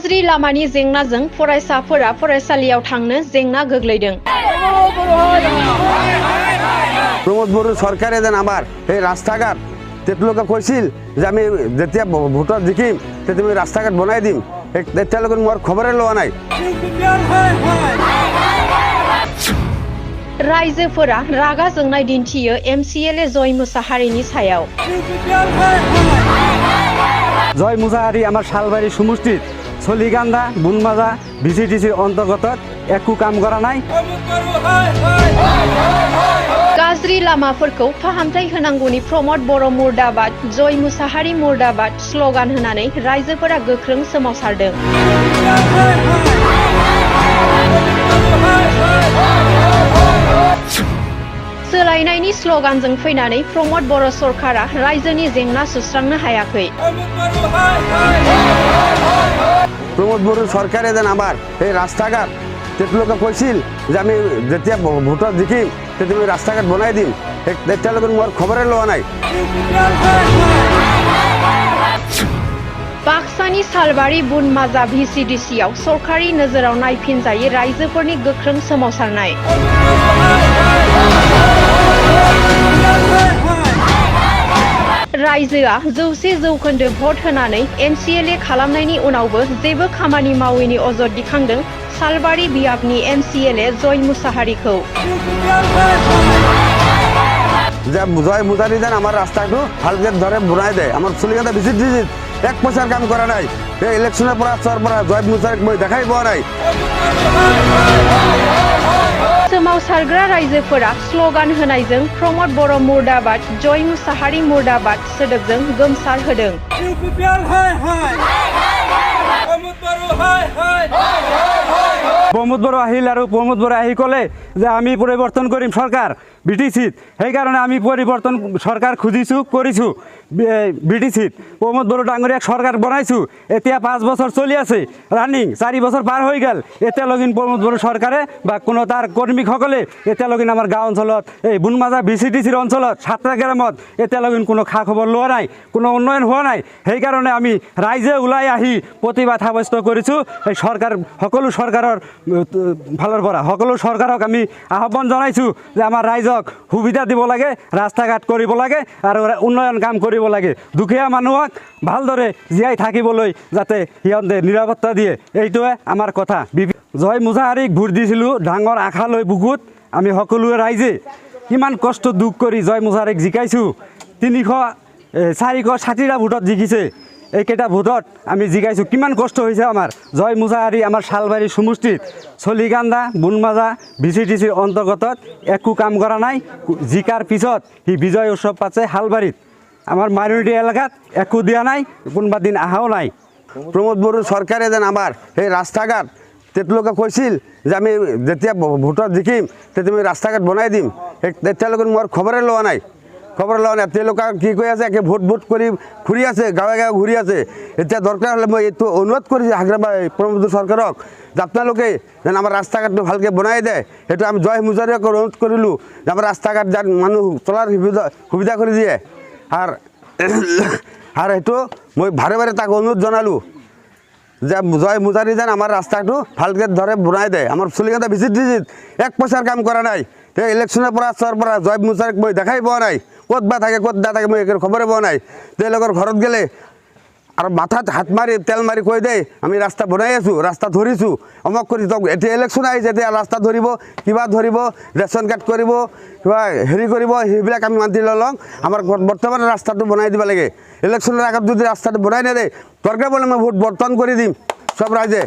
गाज्रि लामानि जेंनाजों फरायसाफोरा फरायसालियाव थांनो जेंना गोग्लैदों। प्रमोद बड़ो सरकारे जेन आमार এই রাস্তাঘাট তেতলোকে কৈছিল যে আমি যেতিয়া ভোটত জিকিম তেতিয়া আমি রাস্তাঘাট বনাই দিম, তেতিয়ালৈকে মোৰ খবৰে লোৱা নাই। रायजोफोरा रागा जोंनाय दिन्थियो MCLA जय मुसाहारिनि सायाव। जय मुसाहारि आमार शालबारी समष्टित सलिगान्दा बुनमाजा Vcdc अंतर्गत एकु काम करा नाय। गाज्रि लामाफोरखौ फाहामथाय होनांगौनि प्रमोद बर' मुर्दाबाद जय मुसाहारि मुर्दाबाद स्ल'गान होनानै रायजोफोरा गोख्रों सोमावसारदों। सोलायनायनि स्ल'गानजों फैनानै प्रमोद बर' सरकारा रायजोनि जेंना सुस्रांनो हायाखै। प्रमोद बड़ो सरकारे जेन आमार এই রাস্তাঘাট তেতলোকে কৈছিল যে আমি যেতিয়া ভোটত জিকিম তেতিয়া আমি রাস্তাঘাট বনাই দিম, তেতিয়ালৈকে মোৰ খবৰে লোৱা নাই। बाक्सानि सालबारि बुनमाजा Vcdcआव सरकारि नोजोराव नायफिनजायै रायजोफोरनि गोख्रों सोमावसारनाय। रायजोआ 100% भट होनानै MCLA खालामनायनि उनावबो जेबो खामानि मावैनि अजद दिखांदों सालबारि बियाबनि MCLA जय मुसाहारिखौ। জয় মুসাহারি যেন আমার রাস্তাটো ভালকে ধরে বনাই দেয়। আমার চলিগাঁদা Vcdc এক পয়সার কাম করা নাই। এই ইলেকশনের পর জয় মুসাহারিক মই দেখাই পাওয়া নাই। सोमावसारग्रा रायजोफोरा स्ल'गान होनायजों प्रमोद बर' मुर्दाबाद जय मुसाहारि मुर्दाबाद सोदोबजों गोमसार होदों। प्रमोद बड़ो আহিল আৰু प्रमोद बड़ो আহি ক'লে যে আমি পৰিৱৰ্তন কৰিম সৰকাৰ BTCত, সেই কাৰণে আমি পৰিৱৰ্তন সৰকাৰ খুজিছো কৰিছো BTCত। प्रमोद बड़ो ডাঙৰীয়াক সৰকাৰ বনাইছো, এতিয়া 5 বছৰ চলি আছে ৰানিং, 4 বছৰ পাৰ হৈ গ'ল। এতিয়ালৈকে प्रमोद बड़ो সৰকাৰে বা কোনো তাৰ কৰ্মীসকলে এতিয়ালৈকে আমাৰ গাঁও অঞ্চলত এই বুনমাজা Vcdcৰ অঞ্চলত 7টা গ্ৰামত এতিয়ালৈকে কোনো খা খবৰ লোৱা নাই, কোনো উন্নয়ন হোৱা নাই। সেইকাৰণে আমি ৰাইজে ওলাই আহি প্ৰতিবাদ সাব্যস্ত কৰিছো। এই সৰকাৰ সকলো সৰকাৰৰ ফালৰ পৰা সকলো সৰকাৰক আমি আহ্বান জনাইছো যে আমাৰ ৰাইজক সুবিধা দিব লাগে, ৰাস্তা ঘাট কৰিব লাগে আৰু উন্নয়ন কাম কৰিব লাগে। দুখীয়া মানুহক ভালদৰে জীয়াই থাকিবলৈ যাতে সিহঁতে নিৰাপত্তা দিয়ে, এইটোৱে আমাৰ কথা। জয় মুসাহাৰিক ভোট দিছিলোঁ ডাঙৰ আশা লৈ বুকুত। আমি সকলোৱে ৰাইজে কিমান কষ্ট দুখ কৰি জয় মুসাহাৰিক জিকাইছোঁ। 460টা ভোটত জিকিছে। এইকেইটা ভোটত আমি জিকাইছোঁ, কিমান কষ্ট হৈছে আমাৰ। জয় মুসাহাৰি আমাৰ শালবাৰী সমষ্টিত চলিগান্দা বুনমাজা Vcdcৰ অন্তৰ্গত একো কাম কৰা নাই। জিকাৰ পিছত সি বিজয় উৎসৱ পাতে শালবাৰীত। আমাৰ মাইনৰিটি এলেকাত একো দিয়া নাই, কোনোবা দিন আহাও নাই। প্রমোদ বড়ো সরকারে যেন আমার এই রাস্তাঘাট তেতলোকে কৈছিল যে আমি যেতিয়া ভোটত জিকিম তেতিয়া আমি রাস্তাঘাট বনাই দিম, তেতিয়ালৈকে মোৰ খবৰে লোৱা নাই। খবৰ লোৱা নাই। তেওঁলোকে কি কৈ আছে, একে ভোট ভোট কৰি ঘূৰি আছে, গাঁৱে গাঁৱে ঘূৰি আছে। এতিয়া দৰকাৰ হ'লে মই এইটো অনুৰোধ কৰিছোঁ প্ৰমোদ চৰকাৰক যে আপোনালোকে যেন আমাৰ ৰাস্তা ঘাটটো ভালকৈ বনাই দিয়ে। সেইটো আমি জয় মুসাহাৰিক অনুৰোধ কৰিলোঁ যে আমাৰ ৰাস্তা ঘাট যেন মানুহ চলাৰ সুবিধা কৰি দিয়ে। আৰু সেইটো মই বাৰে বাৰে তাক অনুৰোধ জনালোঁ যে জয় মুসাহাৰি যেন আমাৰ ৰাস্তাটো ভালকৈ ধৰে বনাই দিয়ে। আমাৰ চলিগাঁদা Vcdcত এক পইচাৰ কাম কৰা নাই। ইলেকশ্যনৰ পৰা জয় মুসাহাৰিক মই দেখাই পোৱা নাই। ক'ত বা থাকে ক'ত নাথাকে মই একো খবৰে পোৱা নাই। তেওঁলোকৰ ঘৰত গ'লে আৰু মাথাত হাত মাৰি তেল মাৰি কৈ দেই আমি ৰাস্তা বনাই আছোঁ, ৰাস্তা ধৰিছোঁ, অমুক কৰি যাওক। এতিয়া ইলেকশ্যন আহিছে, এতিয়া ৰাস্তা ধৰিব, কিবা ধৰিব, ৰেচন কাৰ্ড কৰিব, কিবা হেৰি কৰিব, সেইবিলাক আমি মানি ল'ম। আমাৰ বৰ্তমান ৰাস্তাটো বনাই দিব লাগে। ইলেকশ্যনৰ আগত যদি ৰাস্তাটো বনাই নিদিয়ে দৰকাৰ বোলে মই ভোট বৰ্তন কৰি দিম চব ৰাইজে।